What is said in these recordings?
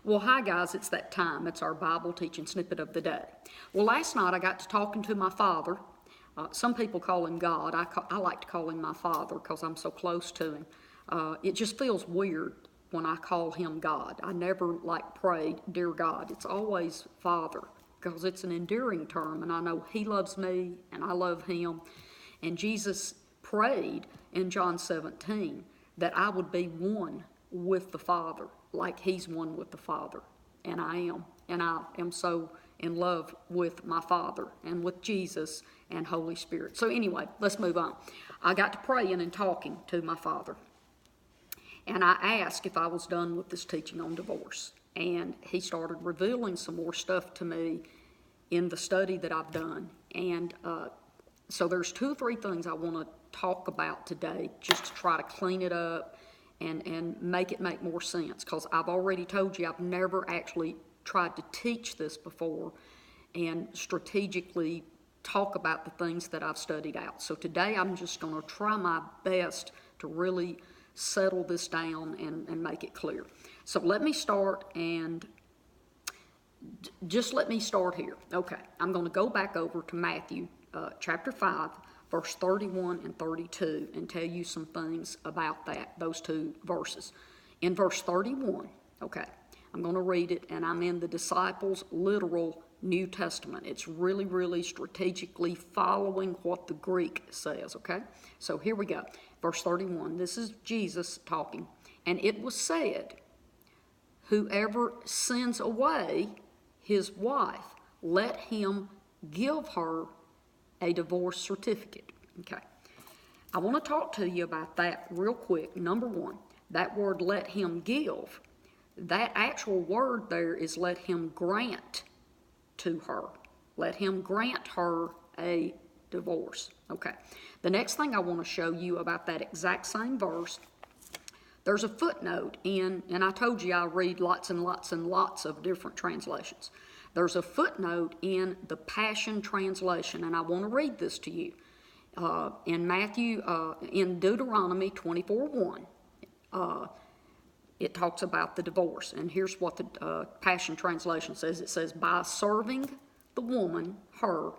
Well, hi guys, it's that time. It's our Bible teaching snippet of the day. Well, last night I got to talking to my father. Some people call him God. I like to call him my father because I'm so close to him. It just feels weird when I call him God. I never prayed, dear God. It's always Father because it's an endearing term, and I know he loves me and I love him. And Jesus prayed in John 17 that I would be one with the Father, like he's one with the Father. And I am. And I am so in love with my Father and with Jesus and Holy Spirit. So anyway, let's move on. I got to praying and talking to my Father. And I asked if I was done with this teaching on divorce. And he started revealing some more stuff to me in the study that I've done. And so there's 2 or 3 things I want to talk about today just to try to clean it up and make it make more sense, because I've already told you I've never actually tried to teach this before and strategically talk about the things that I've studied out. So today I'm just going to try my best to really settle this down and make it clear. So let me start and just let me start here. Okay, I'm going to go back over to Matthew chapter 5, verse 31 and 32, and tell you some things about those 2 verses. In verse 31, okay, I'm going to read it, and I'm in the disciples' literal New Testament. It's really, really strategically following what the Greek says, okay? So here we go. Verse 31, this is Jesus talking. And it was said, whoever sends away his wife, let him give her a divorce certificate. Okay. I want to talk to you about that real quick. Number 1, that word let him give, that actual word there is let him grant to her. Let him grant her a divorce. Okay. The next thing I want to show you about that exact same verse, there's a footnote in, and I told you I read lots and lots and lots of different translations. There's a footnote in the Passion Translation, and I want to read this to you. In Deuteronomy 24:1, it talks about the divorce. And here's what the Passion Translation says. It says, by serving the woman, her,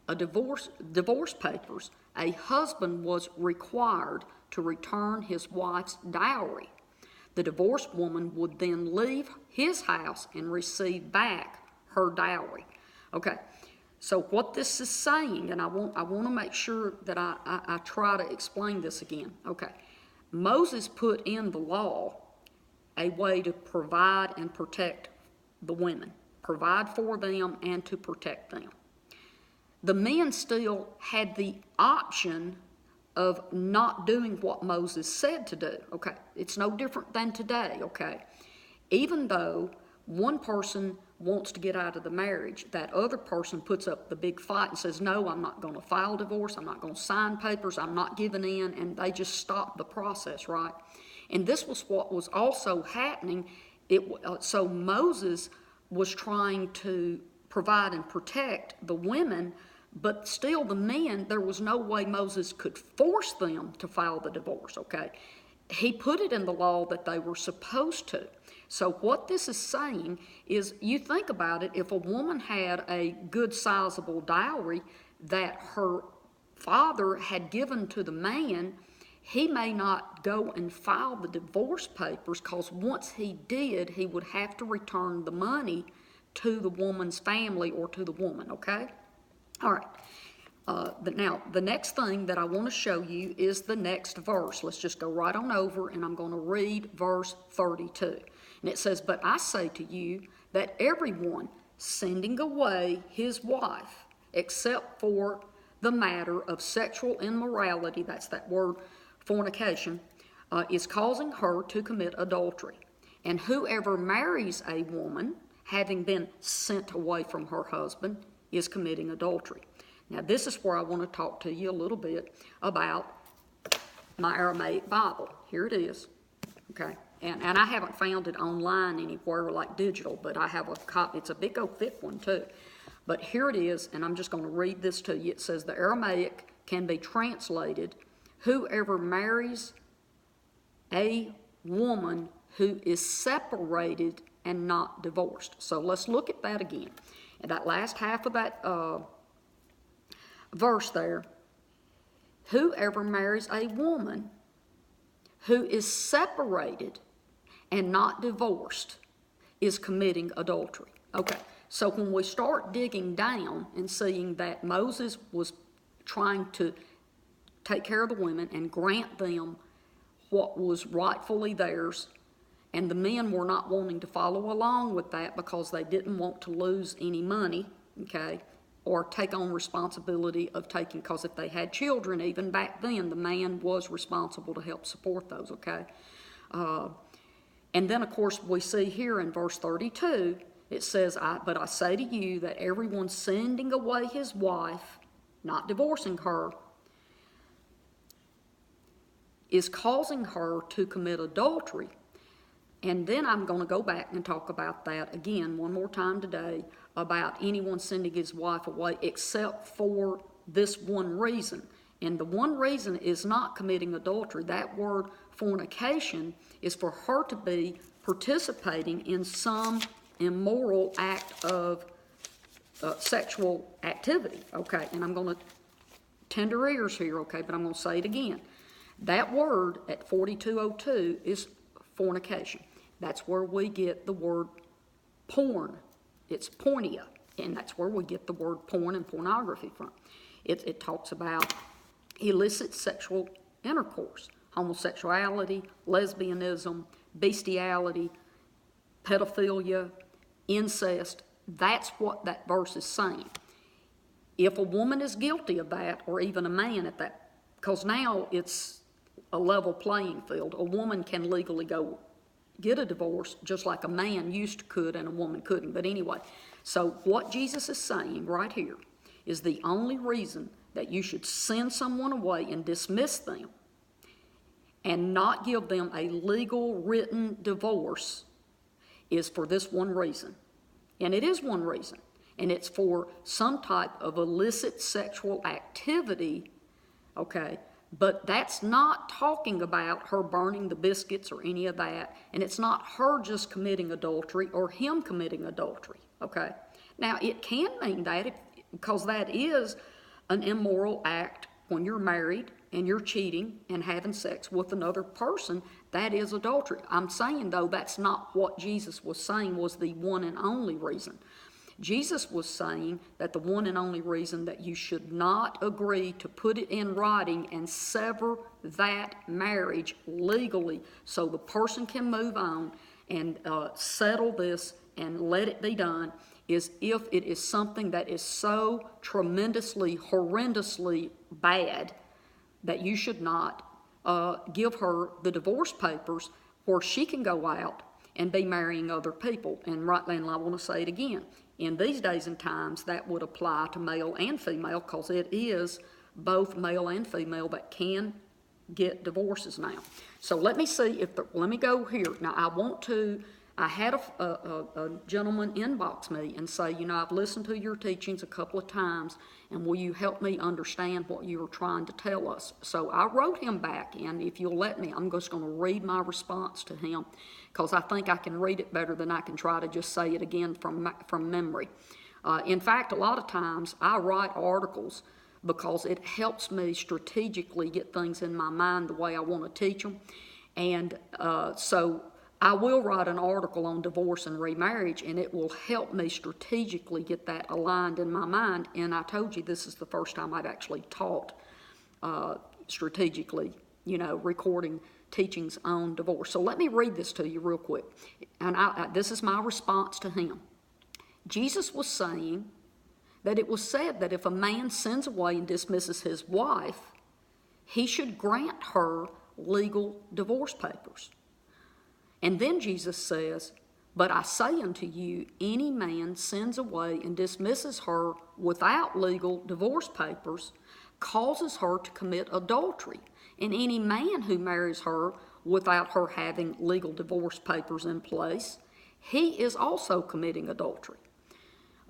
a divorce papers, a husband was required to return his wife's dowry. The divorced woman would then leave his house and receive back her dowry. Okay, so what this is saying, and I want to make sure that I try to explain this again. Okay, Moses put in the law a way to provide and protect the women, provide for them and to protect them. The men still had the option of not doing what Moses said to do. Okay, it's no different than today. Okay, even though one person wants to get out of the marriage, that other person puts up the big fight and says, no, I'm not going to file divorce, I'm not going to sign papers, I'm not giving in, and they just stop the process, right? And this was what was also happening. So Moses was trying to provide and protect the women, but still the men, there was no way Moses could force them to file the divorce, okay? He put it in the law that they were supposed to. So what this is saying is, you think about it, if a woman had a good sizable dowry that her father had given to the man, he may not go and file the divorce papers, because once he did, he would have to return the money to the woman's family or to the woman, okay? All right. Now, the next thing that I want to show you is the next verse. Let's just go right on over, and I'm going to read verse 32. And it says, but I say to you that everyone sending away his wife, except for the matter of sexual immorality, that's that word fornication, is causing her to commit adultery. And whoever marries a woman, having been sent away from her husband, is committing adultery. Now, this is where I want to talk to you a little bit about my Aramaic Bible. Here it is, okay? And I haven't found it online anywhere like digital, but I have a copy. It's a big old thick one too. But here it is, and I'm just going to read this to you. It says, the Aramaic can be translated, whoever marries a woman who is separated and not divorced. So let's look at that again. In that last half of that verse there, whoever marries a woman who is separated and not divorced is committing adultery. Okay, so when we start digging down and seeing that Moses was trying to take care of the women and grant them what was rightfully theirs, and the men were not wanting to follow along with that because they didn't want to lose any money, okay, or take on responsibility of taking, because if they had children, even back then, the man was responsible to help support those, okay? And then, of course, we see here in verse 32, it says, but I say to you that everyone sending away his wife, not divorcing her, is causing her to commit adultery. And then I'm going to go back and talk about that again one more time today, about anyone sending his wife away except for this one reason. And the one reason is not committing adultery. That word fornication is for her to be participating in some immoral act of sexual activity. Okay, and I'm going to tender ears here, okay, but I'm going to say it again. That word at 4202 is fornication. That's where we get the word porn. It's pornea, and that's where we get the word porn and pornography from. It talks about illicit sexual intercourse, homosexuality, lesbianism, bestiality, pedophilia, incest. That's what that verse is saying. If a woman is guilty of that, or even a man at that, because now it's a level playing field. A woman can legally go get a divorce just like a man used to could and a woman couldn't. But anyway, so what Jesus is saying right here is the only reason that you should send someone away and dismiss them and not give them a legal written divorce is for this one reason. And it is one reason. And it's for some type of illicit sexual activity, okay? But that's not talking about her burning the biscuits or any of that. And it's not her just committing adultery or him committing adultery, okay? Now, it can mean that because that is an immoral act when you're married and you're cheating and having sex with another person. That is adultery. I'm saying, though, that's not what Jesus was saying was the one and only reason. Jesus was saying that the one and only reason that you should not agree to put it in writing and sever that marriage legally so the person can move on and settle this and let it be done is if it is something that is so tremendously, horrendously bad that you should not give her the divorce papers where she can go out and be marrying other people. And I want to say it again. In these days and times, that would apply to male and female because it is both male and female that can get divorces now. So let me see let me go here. Now, I had a gentleman inbox me and say, I've listened to your teachings a couple of times, and will you help me understand what you were trying to tell us? So I wrote him back, and if you'll let me, I'm just going to read my response to him because I think I can read it better than I can try to just say it again from memory. In fact, a lot of times I write articles because it helps me strategically get things in my mind the way I want to teach them. And so I will write an article on divorce and remarriage, and it will help me strategically get that aligned in my mind. And I told you this is the first time I've actually taught strategically, recording teachings on divorce. So let me read this to you real quick. And this is my response to him. Jesus was saying that it was said that if a man sends away and dismisses his wife, he should grant her legal divorce papers. And then Jesus says, but I say unto you, any man sends away and dismisses her without legal divorce papers causes her to commit adultery. And any man who marries her without her having legal divorce papers in place, he is also committing adultery.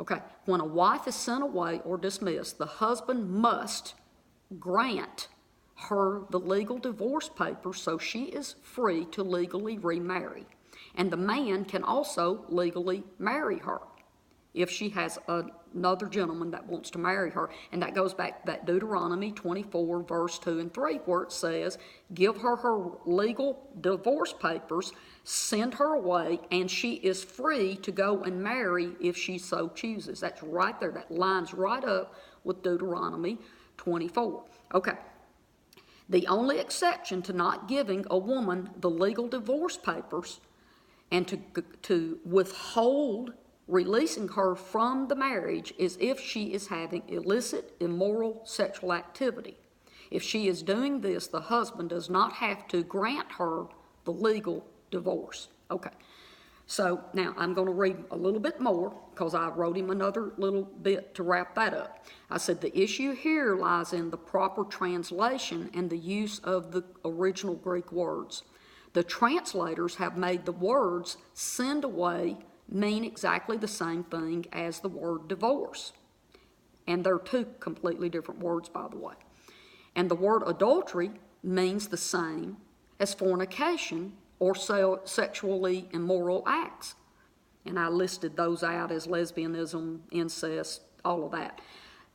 Okay, when a wife is sent away or dismissed, the husband must grant her the legal divorce papers so she is free to legally remarry. And the man can also legally marry her if she has another gentleman that wants to marry her. And that goes back to that Deuteronomy 24, verse 2 and 3, where it says, give her her legal divorce papers, send her away, and she is free to go and marry if she so chooses. That's right there. That lines right up with Deuteronomy 24. Okay. The only exception to not giving a woman the legal divorce papers and to withhold releasing her from the marriage is if she is having illicit, immoral sexual activity. If she is doing this, the husband does not have to grant her the legal divorce. Okay, so now I'm going to read a little bit more because I wrote him another little bit to wrap that up. I said the issue here lies in the proper translation and the use of the original Greek words. The translators have made the words send away mean exactly the same thing as the word divorce. And they're two completely different words, by the way. And the word adultery means the same as fornication or sexually immoral acts. And I listed those out as lesbianism, incest, all of that.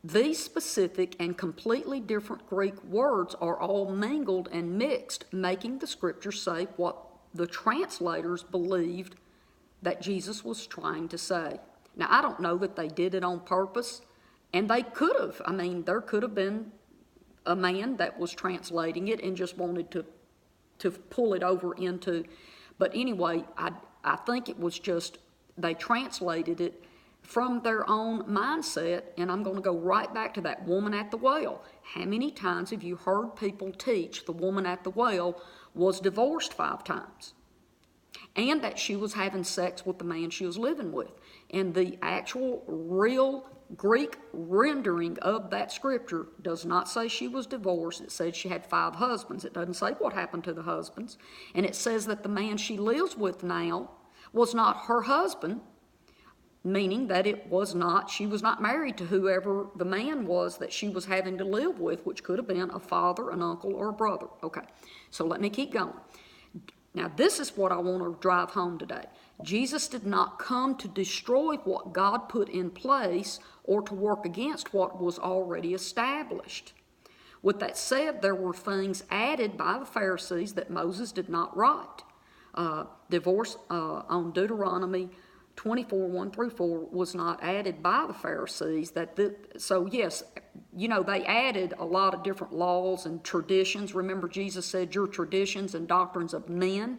These specific and completely different Greek words are all mingled and mixed, making the scripture say what the translators believed that Jesus was trying to say. Now, I don't know that they did it on purpose, and they could have. I mean, there could have been a man that was translating it and just wanted to pull it over into, but anyway, I think it was just, they translated it from their own mindset, and I'm going to go right back to that woman at the well. How many times have you heard people teach the woman at the well was divorced 5 times? And that she was having sex with the man she was living with. And the actual real Greek rendering of that scripture does not say she was divorced. It said she had 5 husbands. It doesn't say what happened to the husbands. And it says that the man she lives with now was not her husband, meaning that she was not married to whoever the man was that she was having to live with, which could have been a father, an uncle, or a brother. Okay, so let me keep going. Now, this is what I want to drive home today. Jesus did not come to destroy what God put in place or to work against what was already established. With that said, there were things added by the Pharisees that Moses did not write. Divorce on Deuteronomy 24, 1 through 4 was not added by the Pharisees. So yes, they added a lot of different laws and traditions. Remember, Jesus said, your traditions and doctrines of men.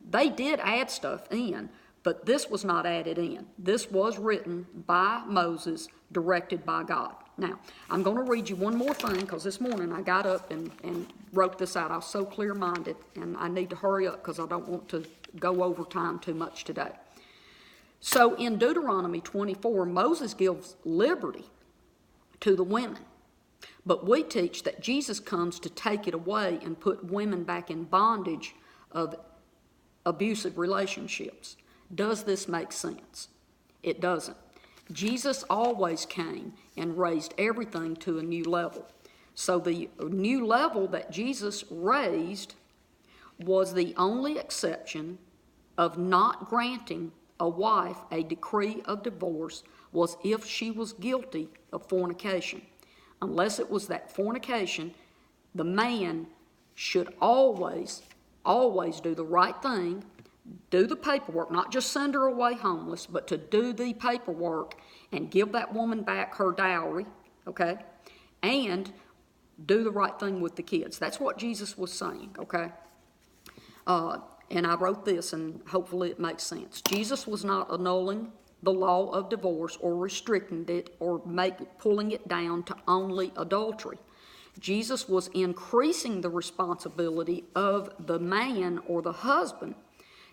They did add stuff in, but this was not added in. This was written by Moses, directed by God. Now, I'm going to read you one more thing because this morning I got up and wrote this out. I was so clear-minded, and I need to hurry up because I don't want to go over time too much today. So in Deuteronomy 24, Moses gives liberty to the women. But we teach that Jesus comes to take it away and put women back in bondage of abusive relationships. Does this make sense? It doesn't. Jesus always came and raised everything to a new level. So the new level that Jesus raised was the only exception of not granting a wife a decree of divorce was if she was guilty of fornication. Unless it was that fornication, the man should always do the right thing, do the paperwork, not just send her away homeless, but to do the paperwork and give that woman back her dowry, okay, and do the right thing with the kids. That's what Jesus was saying, okay? And I wrote this, and hopefully it makes sense. Jesus was not annulling the law of divorce or restricting it or pulling it down to only adultery. Jesus was increasing the responsibility of the man or the husband,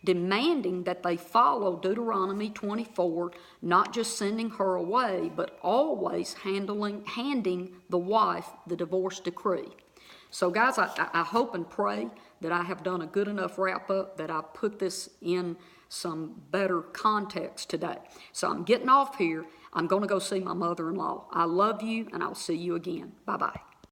demanding that they follow Deuteronomy 24, not just sending her away, but always handing the wife the divorce decree. So guys, I hope and pray that I have done a good enough wrap-up that I put this in some better context today. So I'm getting off here. I'm going to go see my mother-in-law. I love you, and I'll see you again. Bye-bye.